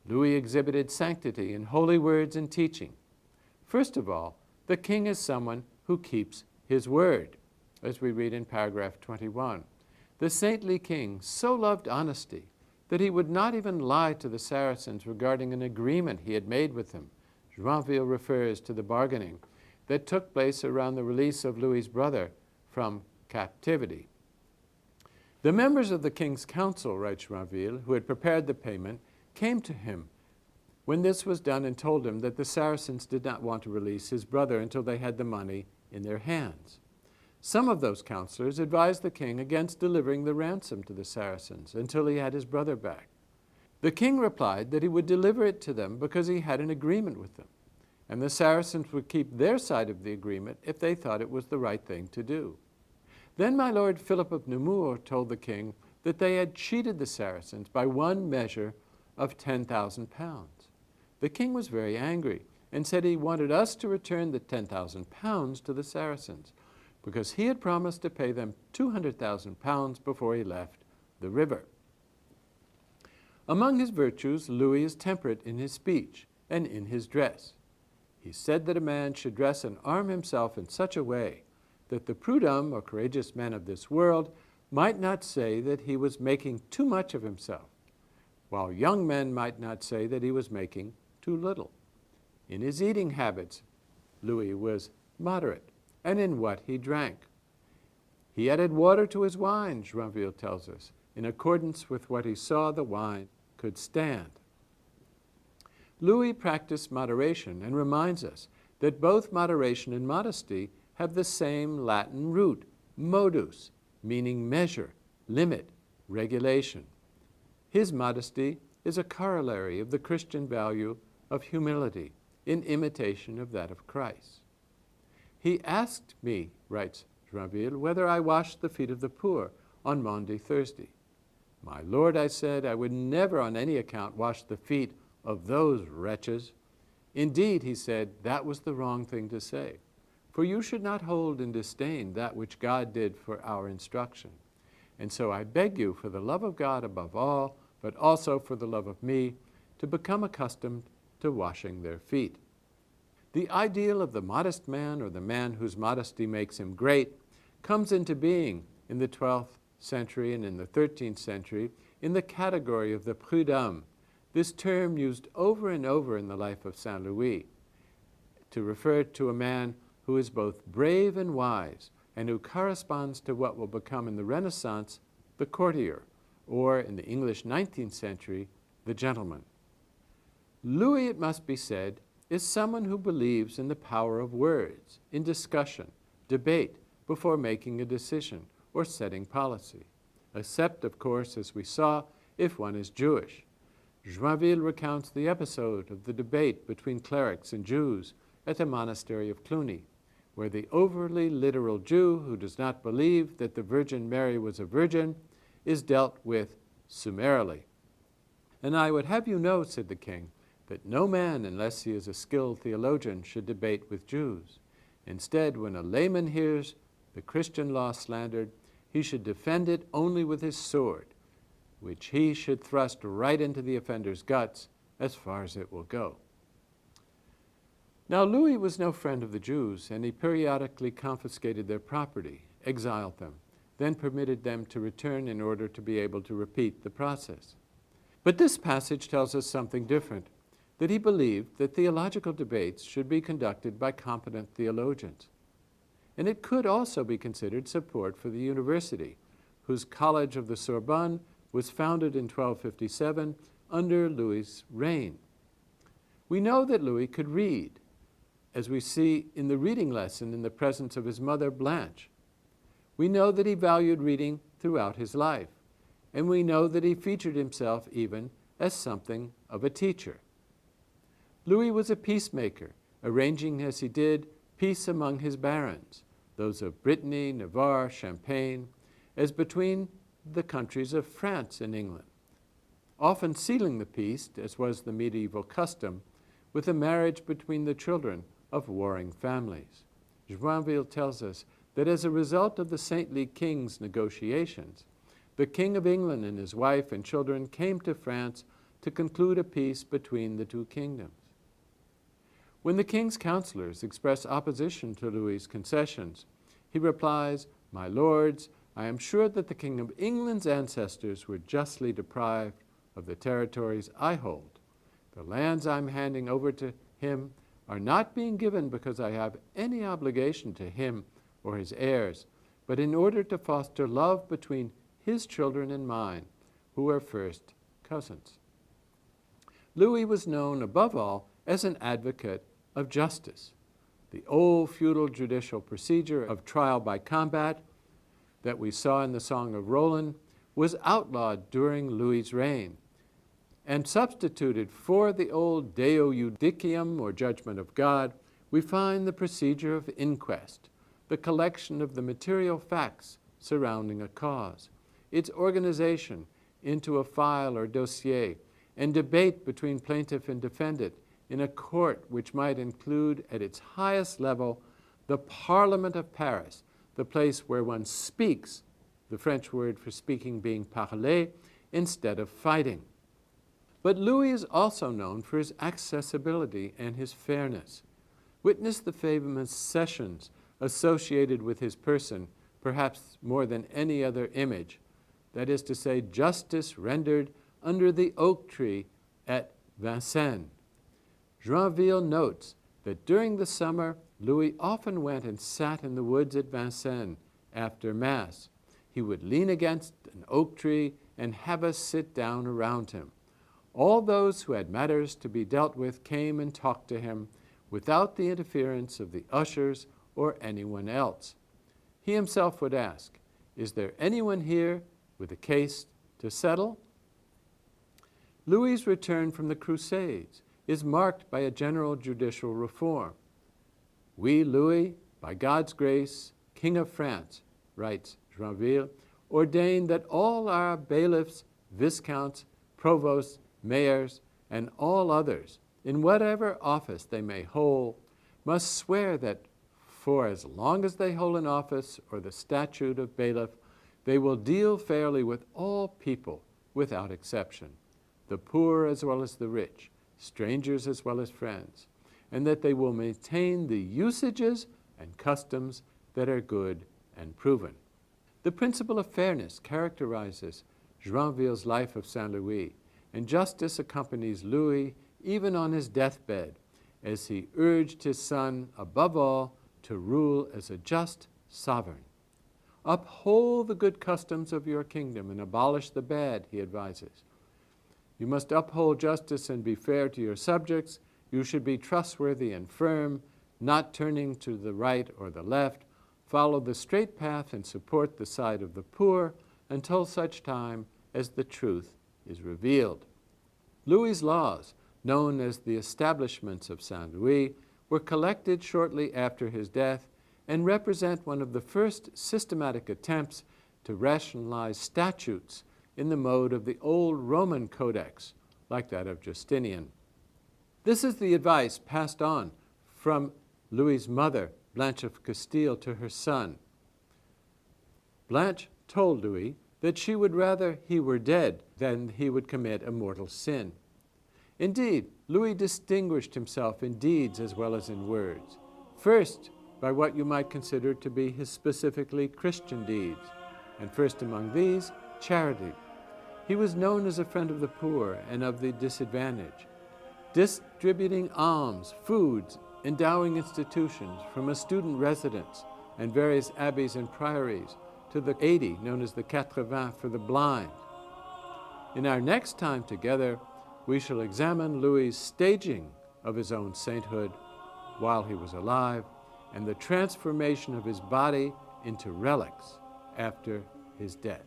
Louis exhibited sanctity in holy words and teaching. First of all, the king is someone who keeps his word, as we read in paragraph 21. The saintly king so loved honesty that he would not even lie to the Saracens regarding an agreement he had made with them. Joinville refers to the bargaining that took place around the release of Louis's brother from captivity. The members of the king's council, writes Joinville, who had prepared the payment, came to him when this was done and told him that the Saracens did not want to release his brother until they had the money in their hands. Some of those counselors advised the king against delivering the ransom to the Saracens until he had his brother back. The king replied that he would deliver it to them because he had an agreement with them, and the Saracens would keep their side of the agreement if they thought it was the right thing to do. Then my lord Philip of Nemours told the king that they had cheated the Saracens by one measure of 10,000 pounds. The king was very angry and said he wanted us to return the 10,000 pounds to the Saracens because he had promised to pay them 200,000 pounds before he left the river. Among his virtues, Louis is temperate in his speech and in his dress. He said that a man should dress and arm himself in such a way that the preudomme, or courageous men of this world, might not say that he was making too much of himself, while young men might not say that he was making too little. In his eating habits, Louis was moderate, and in what he drank. He added water to his wine, Joinville tells us, in accordance with what he saw the wine could stand. Louis practiced moderation and reminds us that both moderation and modesty have the same Latin root, modus, meaning measure, limit, regulation. His modesty is a corollary of the Christian value of humility in imitation of that of Christ. He asked me, writes Joinville, whether I washed the feet of the poor on Maundy Thursday. My lord, I said, I would never on any account wash the feet of those wretches. Indeed, he said, that was the wrong thing to say. For you should not hold in disdain that which God did for our instruction. And so I beg you, for the love of God above all, but also for the love of me, to become accustomed to washing their feet. The ideal of the modest man, or the man whose modesty makes him great, comes into being in the 12th century and in the 13th century in the category of the preudomme, this term used over and over in the life of Saint Louis to refer to a man who is both brave and wise, and who corresponds to what will become in the Renaissance the courtier, or in the English 19th century, the gentleman. Louis, it must be said, is someone who believes in the power of words, in discussion, debate, before making a decision or setting policy, except, of course, as we saw, if one is Jewish. Joinville recounts the episode of the debate between clerics and Jews at the monastery of Cluny, where the overly literal Jew who does not believe that the Virgin Mary was a virgin is dealt with summarily. And I would have you know, said the king, that no man, unless he is a skilled theologian, should debate with Jews. Instead, when a layman hears the Christian law slandered, he should defend it only with his sword, which he should thrust right into the offender's guts as far as it will go. Now, Louis was no friend of the Jews, and he periodically confiscated their property, exiled them, then permitted them to return in order to be able to repeat the process. But this passage tells us something different, that he believed that theological debates should be conducted by competent theologians. And it could also be considered support for the university, whose College of the Sorbonne was founded in 1257 under Louis's reign. We know that Louis could read, as we see in the reading lesson in the presence of his mother, Blanche. We know that he valued reading throughout his life, and we know that he featured himself even as something of a teacher. Louis was a peacemaker, arranging as he did peace among his barons, those of Brittany, Navarre, Champagne, as between the countries of France and England, often sealing the peace, as was the medieval custom, with a marriage between the children of warring families. Joinville tells us that as a result of the saintly king's negotiations, the King of England and his wife and children came to France to conclude a peace between the two kingdoms. When the king's counselors express opposition to Louis's concessions, he replies, "My lords, I am sure that the King of England's ancestors were justly deprived of the territories I hold. The lands I'm handing over to him are not being given because I have any obligation to him or his heirs, but in order to foster love between his children and mine, who are first cousins." Louis was known above all as an advocate of justice. The old feudal judicial procedure of trial by combat that we saw in the Song of Roland was outlawed during Louis's reign and substituted for the old Deo Judicium, or judgment of God. We find the procedure of inquest, the collection of the material facts surrounding a cause, its organization into a file or dossier, and debate between plaintiff and defendant in a court which might include at its highest level the Parliament of Paris, the place where one speaks, the French word for speaking being parler, instead of fighting. But Louis is also known for his accessibility and his fairness. Witness the famous sessions associated with his person, perhaps more than any other image, that is to say, justice rendered under the oak tree at Vincennes. Joinville notes that during the summer, Louis often went and sat in the woods at Vincennes after Mass. He would lean against an oak tree and have us sit down around him. All those who had matters to be dealt with came and talked to him without the interference of the ushers or anyone else. He himself would ask, "Is there anyone here with a case to settle?" Louis's return from the Crusades is marked by a general judicial reform. "We, Louis, by God's grace, King of France," writes Joinville, "ordained that all our bailiffs, viscounts, provosts, mayors, and all others, in whatever office they may hold, must swear that for as long as they hold an office or the statute of bailiff, they will deal fairly with all people without exception, the poor as well as the rich, strangers as well as friends, and that they will maintain the usages and customs that are good and proven." The principle of fairness characterizes Joinville's life of Saint Louis, and justice accompanies Louis even on his deathbed, as he urged his son, above all, to rule as a just sovereign. "Uphold the good customs of your kingdom and abolish the bad," he advises. "You must uphold justice and be fair to your subjects. You should be trustworthy and firm, not turning to the right or the left. Follow the straight path and support the side of the poor until such time as the truth is revealed." Louis's laws, known as the Establishments of Saint Louis, were collected shortly after his death and represent one of the first systematic attempts to rationalize statutes in the mode of the old Roman codex, like that of Justinian. This is the advice passed on from Louis's mother, Blanche of Castile, to her son. Blanche told Louis that she would rather he were dead than he would commit a mortal sin. Indeed, Louis distinguished himself in deeds as well as in words. First, by what you might consider to be his specifically Christian deeds, and first among these, charity. He was known as a friend of the poor and of the disadvantaged, distributing alms, foods, endowing institutions from a student residence and various abbeys and priories to the 80 known as the Cathedrals for the blind. In our next time together, we shall examine Louis's staging of his own sainthood while he was alive and the transformation of his body into relics after his death.